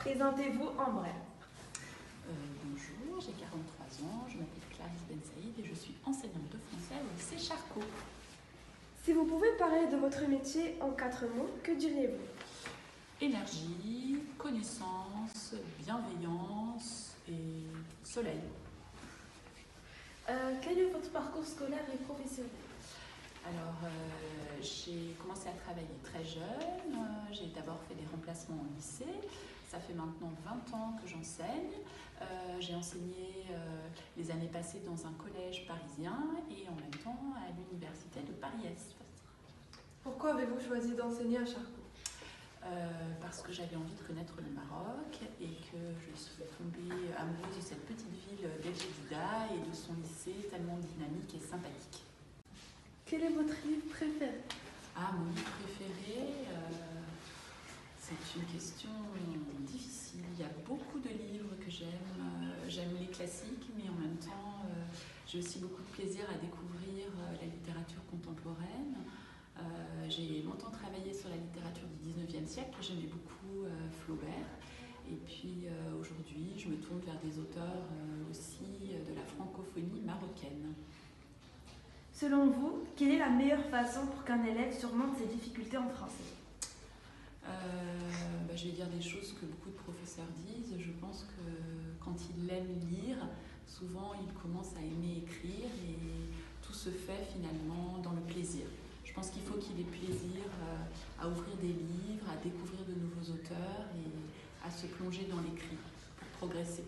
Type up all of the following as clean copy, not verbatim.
Présentez-vous en bref. Bonjour, j'ai 43 ans, je m'appelle Clarisse Ben Saïd et je suis enseignante de français au lycée Charcot. Si vous pouvez parler de votre métier en 4 mots, que diriez-vous? Énergie, connaissance, bienveillance et soleil. Quel est votre parcours scolaire et professionnel? Alors, j'ai commencé à travailler très jeune. J'ai d'abord fait des remplacements au lycée. Ça fait maintenant 20 ans que j'enseigne. J'ai enseigné les années passées dans un collège parisien et en même temps à l'université de Paris-Est. Pourquoi avez-vous choisi d'enseigner à Charcot? Parce que j'avais envie de connaître le Maroc et que je suis tombée amoureuse de cette petite ville d'El Jadida et de son lycée tellement dynamique et sympathique. Quel est votre livre préféré? Mon livre préféré, c'est une question difficile. Il y a beaucoup de livres que j'aime. J'aime les classiques, mais en même temps, j'ai aussi beaucoup de plaisir à découvrir la littérature contemporaine. J'ai longtemps travaillé sur la littérature du 19e siècle. J'aimais beaucoup Flaubert. Et puis aujourd'hui, je me tourne vers des auteurs aussi de la francophonie marocaine. Selon vous, quelle est la meilleure façon pour qu'un élève surmonte ses difficultés en français? Je vais dire des choses que beaucoup de professeurs disent. Je pense que quand il aime lire, souvent il commence à aimer écrire et tout se fait finalement dans le plaisir. Je pense qu'il faut qu'il ait plaisir à ouvrir des livres, à découvrir de nouveaux auteurs et à se plonger dans l'écrit pour progresser.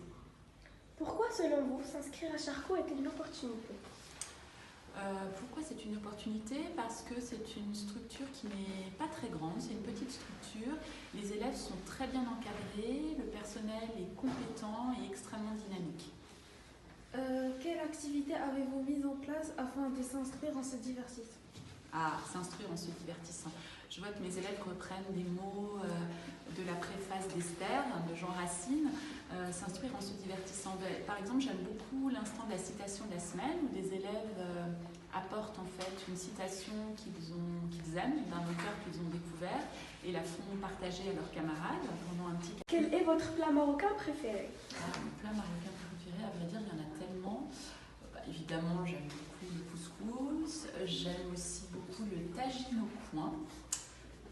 Pourquoi, selon vous, s'inscrire à Charcot est une opportunité? Pourquoi c'est une opportunité? Parce que c'est une structure qui n'est pas très grande, c'est une petite structure. Les élèves sont très bien encadrés, le personnel est compétent et extrêmement dynamique. Quelle activité avez-vous mise en place afin de s'inscrire en se divertissant? S'instruire en se divertissant. Je vois que mes élèves reprennent des mots de la préface d'Esther, de Jean Racine. S'instruire en se divertissant. Par exemple, j'aime beaucoup l'instant de la citation de la semaine où des élèves apportent en fait une citation qu'ils aiment, d'un auteur qu'ils ont découvert et la font partager à leurs camarades pendant un petit... Quel est votre plat marocain préféré? Mon plat marocain préféré, à vrai dire, il y en a tellement. Évidemment, j'aime beaucoup le couscous, j'aime aussi beaucoup le tagine au coin.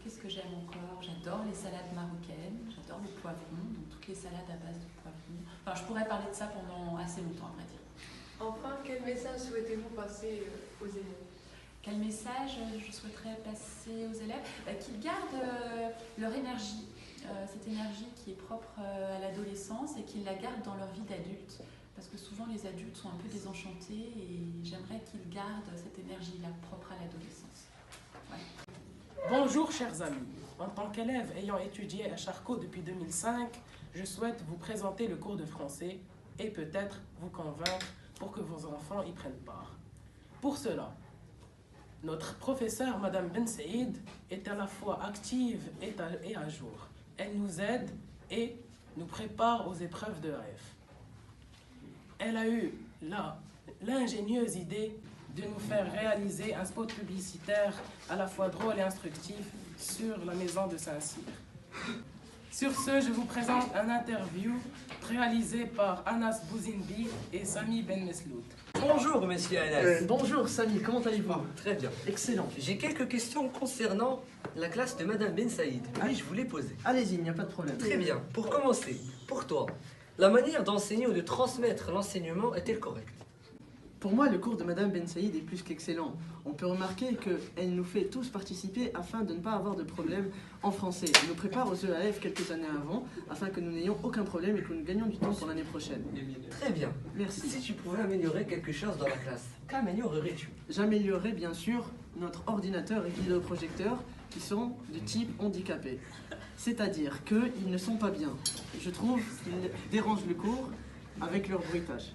Qu'est-ce que j'aime encore? J'adore les salades marocaines, j'adore le poivron, donc toutes les salades à base de poivron. Je pourrais parler de ça pendant assez longtemps, à vrai dire. Enfin, quel message souhaitez-vous passer aux élèves? Quel message je souhaiterais passer aux élèves? Qu'ils gardent leur énergie, cette énergie qui est propre à l'adolescence et qu'ils la gardent dans leur vie d'adulte. Parce que souvent les adultes sont un peu désenchantés et j'aimerais qu'ils gardent cette énergie-là propre à l'adolescence. Ouais. Bonjour chers amis, en tant qu'élève ayant étudié à Charcot depuis 2005, je souhaite vous présenter le cours de français et peut-être vous convaincre pour que vos enfants y prennent part. Pour cela, notre professeure Madame Ben Saïd est à la fois active et à jour. Elle nous aide et nous prépare aux épreuves de rêve. Elle a eu l'ingénieuse idée de nous faire réaliser un spot publicitaire à la fois drôle et instructif sur la maison de Saint-Cyr. Sur ce, je vous présente un interview réalisé par Anas Bouzinbi et Sami Ben Meslout. Bonjour, monsieur Anas. Bonjour Sami, comment allez-vous? Très bien. Excellent. J'ai quelques questions concernant la classe de Madame Ben Saïd. Oui, je vous les poser. Allez-y, il n'y a pas de problème. Très bien. Pour commencer, pour toi, la manière d'enseigner ou de transmettre l'enseignement est-elle correcte? Pour moi, le cours de Madame Ben Saïd est plus qu'excellent. On peut remarquer qu'elle nous fait tous participer afin de ne pas avoir de problème en français. Elle nous prépare aux EAF quelques années avant, afin que nous n'ayons aucun problème et que nous gagnions du temps pour l'année prochaine. Très bien. Merci. Si tu pouvais améliorer quelque chose dans la classe, qu'améliorerais-tu? J'améliorerai bien sûr notre ordinateur et vidéoprojecteur qui sont de type handicapé. C'est-à-dire qu'ils ne sont pas bien. Je trouve qu'ils dérangent le cours avec leur bruitage.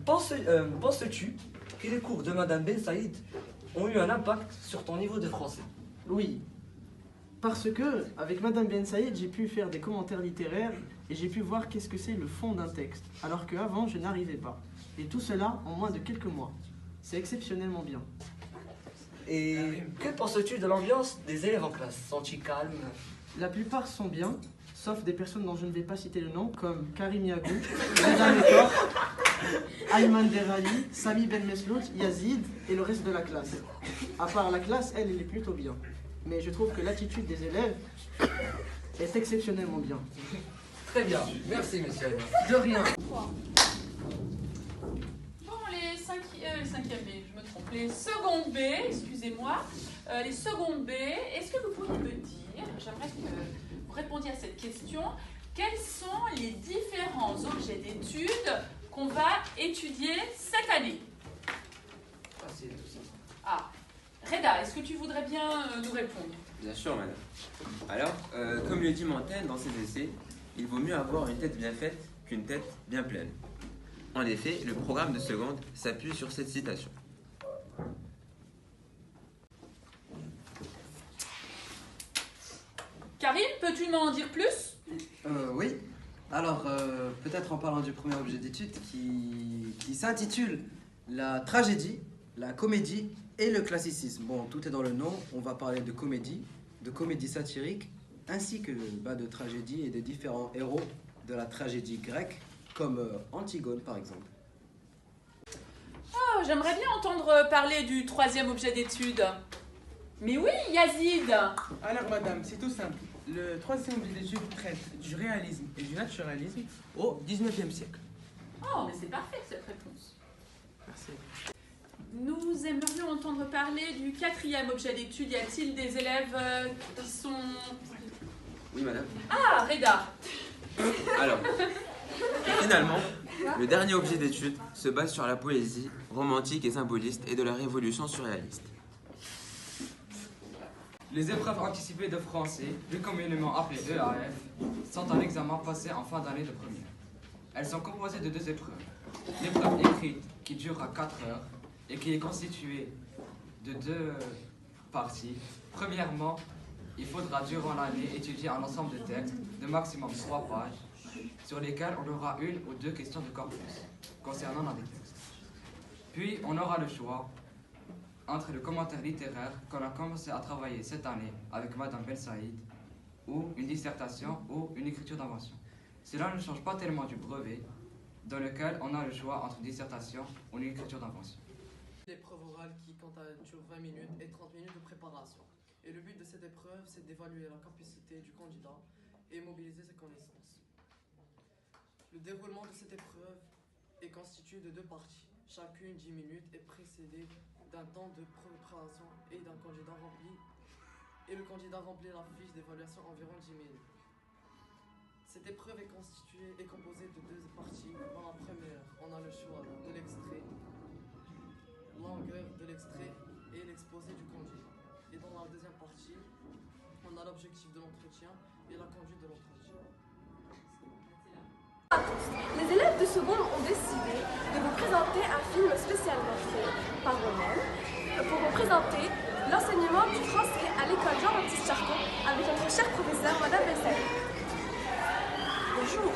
Penses-tu que les cours de Madame Ben Saïd ont eu un impact sur ton niveau de français? Oui, parce que avec Madame Ben Saïd, j'ai pu faire des commentaires littéraires et j'ai pu voir qu'est-ce que c'est le fond d'un texte, alors qu'avant, je n'arrivais pas. Et tout cela en moins de quelques mois. C'est exceptionnellement bien. Et que penses-tu de l'ambiance des élèves en classe? Sont-ils calmes? La plupart sont bien, sauf des personnes dont je ne vais pas citer le nom, comme Karim Yagou, Reda Mekor, Ayman Derali, Sami Ben Meslout, Yazid et le reste de la classe. À part la classe, elle est plutôt bien. Mais je trouve que l'attitude des élèves est exceptionnellement bien. Très bien, merci monsieur. De rien. Bon, les 5e B, je me trompe, les secondes B, excusez-moi, les secondes B, est-ce que vous pourriez me dire, j'aimerais que vous répondiez à cette question, quels sont les différents objets d'études qu'on va étudier cette année? Ah, Reda, est-ce que tu voudrais bien nous répondre? Bien sûr, madame. Alors, comme le dit Montaigne dans ses essais, il vaut mieux avoir une tête bien faite qu'une tête bien pleine. En effet, le programme de seconde s'appuie sur cette citation. Karim, peux-tu m'en dire plus? Oui. Alors, peut-être en parlant du premier objet d'étude qui s'intitule la tragédie, la comédie et le classicisme. Bon, tout est dans le nom. On va parler de comédie satirique, ainsi que de tragédie et des différents héros de la tragédie grecque, comme Antigone par exemple. Oh, j'aimerais bien entendre parler du 3e objet d'étude. Mais oui, Yazid. Alors madame, c'est tout simple. Le 3e objet d'étude traite du réalisme et du naturalisme au 19e siècle. Oh, mais c'est parfait cette réponse. Merci. Nous aimerions entendre parler du 4e objet d'étude. Y a-t-il des élèves qui sont... Oui, madame. Ah, Reda. Alors, finalement, le dernier objet d'étude se base sur la poésie romantique et symboliste et de la révolution surréaliste. Les épreuves anticipées de français, plus communément appelées EAF, sont un examen passé en fin d'année de première. Elles sont composées de 2 épreuves. L'épreuve écrite, qui durera 4 heures, et qui est constituée de 2 parties. Premièrement, il faudra durant l'année étudier un ensemble de textes de maximum 3 pages, sur lesquels on aura 1 ou 2 questions de corpus concernant l'un des textes. Puis on aura le choix entre le commentaire littéraire qu'on a commencé à travailler cette année avec Madame Ben Saïd, ou une dissertation ou une écriture d'invention. Cela ne change pas tellement du brevet, dans lequel on a le choix entre une dissertation ou une écriture d'invention. L'épreuve orale qui, quant à elle, dure 20 minutes et 30 minutes de préparation. Et le but de cette épreuve, c'est d'évaluer la capacité du candidat et mobiliser ses connaissances. Le déroulement de cette épreuve est constitué de 2 parties. Chacune 10 minutes est précédée d'un temps de préparation et d'un candidat rempli. Et le candidat remplit la fiche d'évaluation environ 10 minutes. Cette épreuve est composée de 2 parties. Dans la première, on a le choix de l'extrait, longueur de l'extrait et l'exposé du candidat. Et dans la deuxième partie, on a l'objectif de l'entretien et la conduite de l'entretien. Les élèves de seconde ont décidé de vous présenter un film spécialement fait par eux-mêmes pour vous présenter l'enseignement du français à l'école Jean-Baptiste Charcot avec notre cher professeur Madame Bessel. Bonjour.